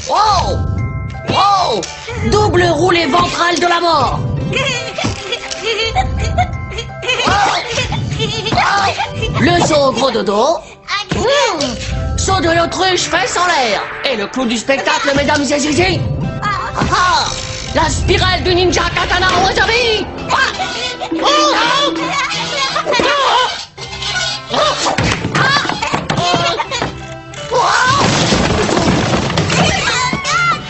Wow! Wow! Double roulé ventral de la mort! Le saut au gros dodo. Saut de l'autruche, fesses en l'air. Et le clou du spectacle, mesdames et zizi. La spirale du ninja katana au wasabi.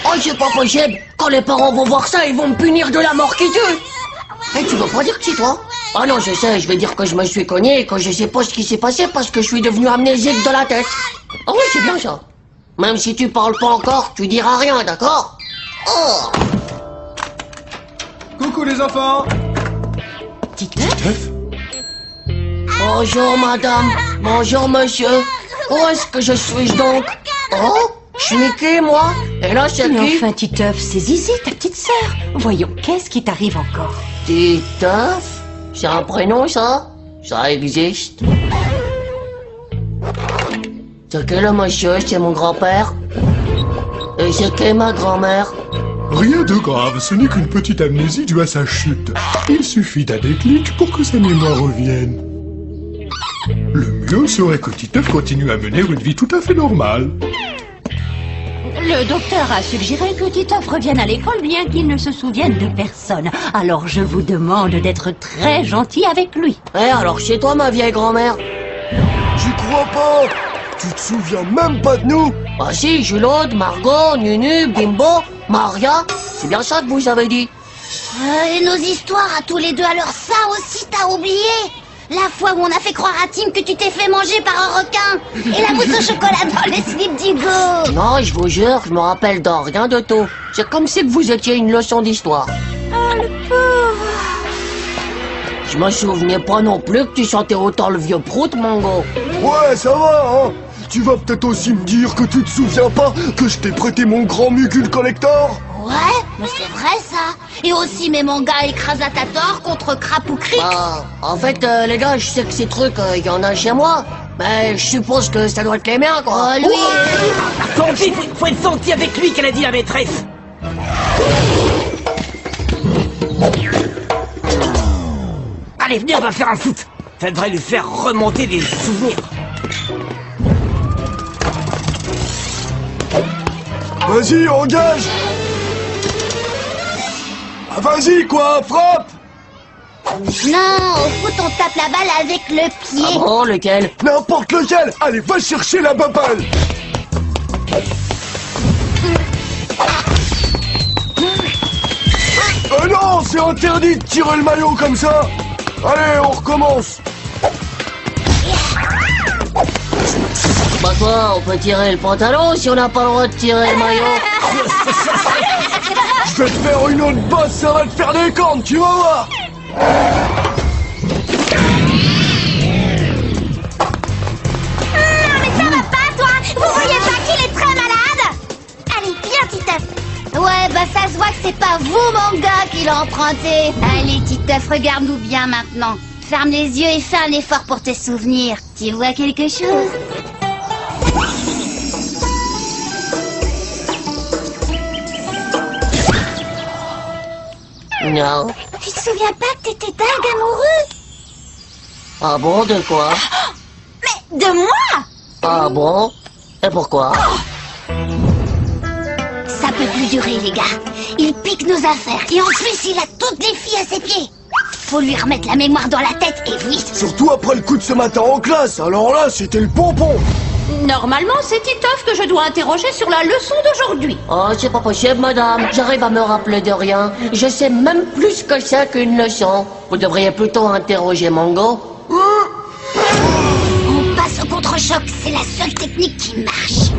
Oh, c'est pas possible. Quand les parents vont voir ça, ils vont me punir de la mort qui tue. Et tu veux pas dire que c'est toi? Ah non, je sais, je vais dire que je me suis cogné et que je sais pas ce qui s'est passé parce que je suis devenu amnésique de la tête. Ah oui, c'est bien ça. Même si tu parles pas encore, tu diras rien, d'accord? Oh! Coucou les enfants. Titeuf? Bonjour madame, bonjour monsieur. Où est-ce que je suis donc? Oh, je suis qui moi? Et là c'est Mais qui? enfin, Titeuf, c'est Zizi, ta petite sœur. Voyons, qu'est-ce qui t'arrive encore? Titeuf? C'est un prénom ça? Ça existe? C'est qui le monsieur? C'est mon grand-père? Et c'est qui ma grand-mère? Rien de grave, ce n'est qu'une petite amnésie due à sa chute. Il suffit d'un déclic pour que sa mémoire revienne. Le mieux serait que Titeuf continue à mener une vie tout à fait normale. Le docteur a suggéré que Titeuf revienne à l'école bien qu'il ne se souvienne de personne. Alors je vous demande d'être très gentil avec lui. Eh alors c'est toi ma vieille grand-mère? J'y crois pas. Tu te souviens même pas de nous? Ah si, Julaude, Margot, Nunu, Bimbo, Maria, c'est bien ça que vous avez dit. Et nos histoires à tous les deux, alors ça aussi t'as oublié? La fois où on a fait croire à Tim que tu t'es fait manger par un requin et la mousse au chocolat dans le slip d'Hugo. Non, je vous jure, je me rappelle de rien de tout. C'est comme si vous étiez une leçon d'histoire. Ah, le pauvre. Je me souvenais pas non plus que tu chantais autant le vieux prout, Mongo. Ouais, ça va, hein. Tu vas peut-être aussi me dire que tu te souviens pas que je t'ai prêté mon grand Mugul Collector? Ouais, mais c'est vrai ça. Et aussi mes mangas écrasatator contre Crapou Cric. Bah, en fait, les gars, je sais que ces trucs, il y en a chez moi. Mais je suppose que ça doit être les miens, quoi. Oh, lui, Tant pis, faut être gentil avec lui qu'elle a dit la maîtresse. Allez, venez, on va faire un foot. Ça devrait lui faire remonter des souvenirs. Vas-y, engage. Ah, vas-y, quoi, frappe. non, au foot on tape la balle avec le pied. Ah bon, lequel? N'importe lequel. Allez, va chercher la balle. Non, c'est interdit de tirer le maillot comme ça. Allez, on recommence. Bah quoi, on peut tirer le pantalon si on n'a pas le droit de tirer le maillot. Je vais te faire une autre bosse, ça va te faire des cornes, tu vas voir. Non mais ça va pas toi. Vous voyez pas qu'il est très malade? Allez, viens Titeuf. Ouais, bah ça se voit que c'est pas vous manga qui l'a emprunté. Allez Titeuf, regarde-nous bien maintenant. Ferme les yeux et fais un effort pour te souvenir. Tu vois quelque chose? Non. Tu te souviens pas que t'étais dingue amoureux? Ah bon, de quoi? Mais de moi? Ah bon? Et pourquoi? Ça peut plus durer les gars. Il pique nos affaires et en plus il a toutes les filles à ses pieds. Faut lui remettre la mémoire dans la tête et vite. Surtout après le coup de ce matin en classe. Alors là, c'était le pompon. Normalement, c'est Titeuf que je dois interroger sur la leçon d'aujourd'hui. Oh, c'est pas possible, madame. J'arrive à me rappeler de rien. Je sais même plus ce que c'est qu'une leçon. Vous devriez plutôt interroger Mongo. l'électrochoc, c'est la seule technique qui marche.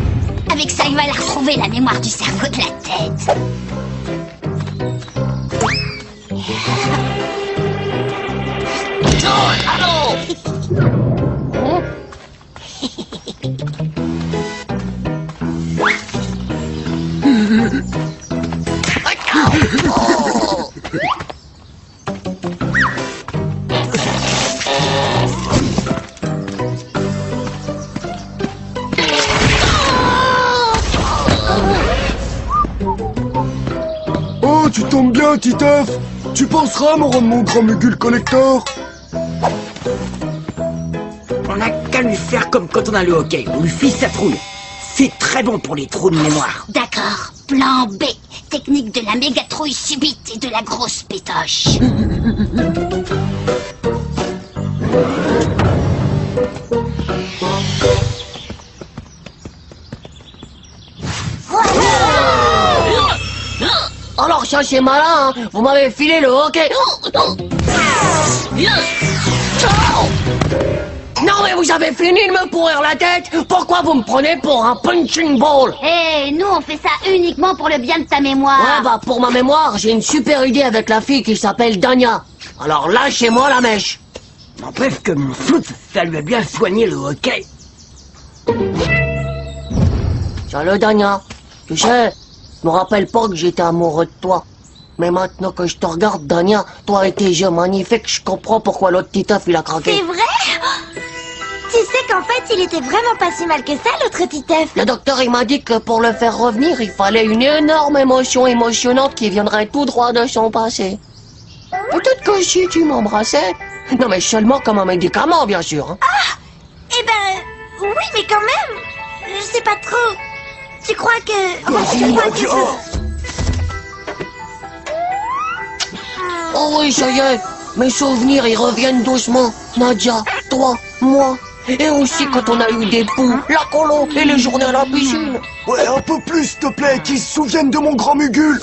Avec ça, il va la retrouver, la mémoire du cerveau de la tête. Oh, tu tombes bien, Titeuf. Tu penseras à me rendre mon grand Mugul Collector. On n'a qu'à lui faire comme quand on a le hockey. On lui file sa trouille. C'est très bon pour les trous de mémoire. D'accord, plan B. Technique de la méga trouille subite et de la grosse pétoche. Alors ça c'est malin, hein. Vous m'avez filé le hockey. Non mais vous avez fini de me pourrir la tête. Pourquoi vous me prenez pour un punching ball? Hé, nous on fait ça uniquement pour le bien de ta mémoire. Ouais bah pour ma mémoire, j'ai une super idée avec la fille qui s'appelle Dania. Alors lâchez-moi la mèche. N'empêche que mon foot, ça lui a bien soigné le hockey. Salut Dania. Tu sais, je me rappelle pas que j'étais amoureux de toi. Mais maintenant que je te regarde, Dania, toi et tes yeux magnifiques, je comprends pourquoi l'autre Titeuf il a craqué. C'est vrai? Tu sais qu'en fait, il était vraiment pas si mal que ça, l'autre Titeuf. Le docteur il m'a dit que pour le faire revenir, il fallait une énorme émotion émotionnante qui viendrait tout droit de son passé. Peut-être que si tu m'embrassais... Non mais seulement comme un médicament, bien sûr. Hein. Eh ben, oui, mais quand même, je sais pas trop. Tu crois que... Oh oui, ça y est, mes souvenirs ils reviennent doucement. Nadia, toi, moi, et aussi quand on a eu des poux, la colo et les journées à la piscine. Ouais, un peu plus, s'il te plaît, qu'ils se souviennent de mon grand Mugul.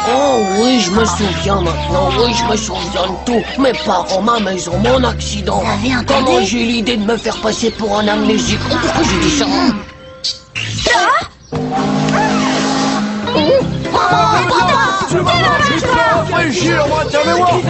Oh oui, je me souviens maintenant, oui, je me souviens de tout. Mes parents, ma maison, mon accident. Vous avez entendu? Comment j'ai eu l'idée de me faire passer pour un amnésique. Oh, pourquoi j'ai dit ça? Tu vas rafraîchir, moi, ta mémoire.